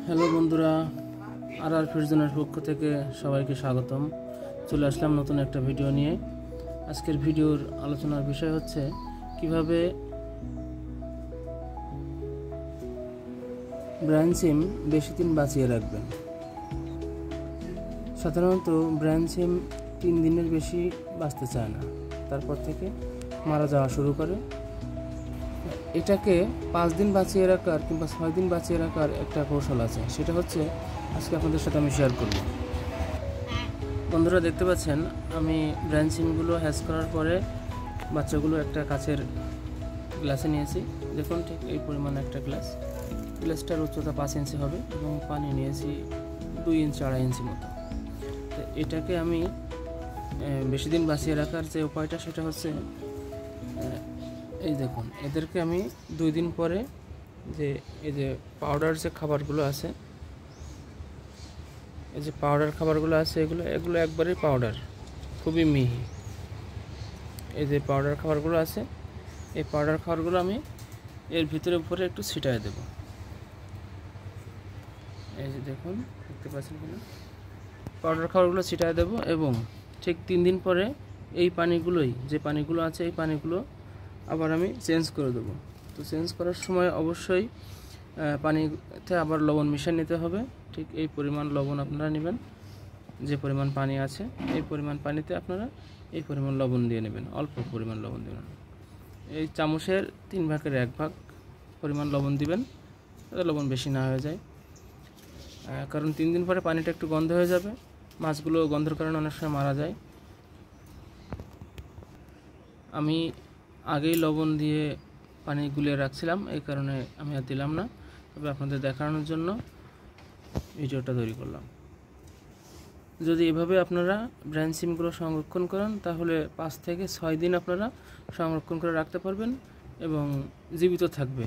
Hello বন্ধুরা, আর ফিরজনের পক্ষ থেকে সবাইকে স্বাগতম। চলে আসলাম নতুন একটা ভিডিও নিয়ে। আজকের ভিডিওর আলোচনার বিষয় হচ্ছে কিভাবে ব্রাঞ্চ সিম বেশি দিন বাঁচিয়ে রাখবেন। সাধারণত ব্রাঞ্চ সিম 3 দিনের বেশি বাঁচতে চায় না, তারপর থেকে মারা যাওয়া শুরু করে। এটাকে 5 দিন বাঁচিয়ে রাখার কিংবা 6 দিন বাঁচিয়ে রাখার একটা কৌশল আছে, সেটা হচ্ছে আজকে আপনাদের সাথে আমি শেয়ার করব। বন্ধুরা দেখতে পাচ্ছেন, আমি ব্রাঞ্চ সিমগুলো হ্যাচ করার পরে বাচ্চাগুলো একটা কাচের গ্লাসে নিয়েছি। দেখুন, ঠিক এই পরিমাণ একটা গ্লাসটার উচ্চতা 5 ইঞ্চি হবে এবং পানি নিয়েছি 2 ইঞ্চি 2.5 ইঞ্চি মতো। তো এটাকে আমি বেশি দিন বাঁচিয়ে রাখার যে উপায়টা সেটা হচ্ছে, এই দেখুন, এদেরকে আমি 2 দিন পরে এই যে পাউডার যে খাবারগুলো আছে, এই যে পাউডার খাবারগুলো আছে, এগুলো একবারেই পাউডার, খুবই মিহি। এই যে পাউডার খাবারগুলো আছে, এই পাউডার খাবারগুলো আমি এর ভিতরে উপরে একটু ছিটায় দেব। এই যে দেখুন, দেখতে পাচ্ছেন কিনা, পাউডার খাবারগুলো ছিটায় দেব এবং ঠিক 3 দিন পরে এই পানিগুলোই, যে পানিগুলো আছে, এই পানিগুলো আবার আমি চেঞ্জ করে দেবো। তো চেঞ্জ করার সময় অবশ্যই পানিতে আবার লবণ মিশিয়ে নিতে হবে। ঠিক এই পরিমাণ লবণ আপনারা নেবেন, যে পরিমাণ পানি আছে এই পরিমাণ পানিতে আপনারা এই পরিমাণ লবণ দিয়ে নেবেন, অল্প পরিমাণ লবণ দেবেন। এই চামচের 3 ভাগের 1 ভাগ পরিমাণ লবণ দিবেন, যাতে লবণ বেশি না হয়ে যায়। কারণ 3 দিন পরে পানিটা একটু গন্ধ হয়ে যাবে, মাছগুলো গন্ধের কারণে অনেক সময় মারা যায়। আমি আগেই লবণ দিয়ে পানি গুলিয়ে রাখছিলাম, এই কারণে আমি আর দিলাম না, তবে আপনাদের দেখানোর জন্য ভিডিওটা তৈরি করলাম। যদি এভাবে আপনারা ব্রাঞ্চ সিমগুলো সংরক্ষণ করেন, তাহলে 5 থেকে 6 দিন আপনারা সংরক্ষণ করে রাখতে পারবেন এবং জীবিত থাকবে।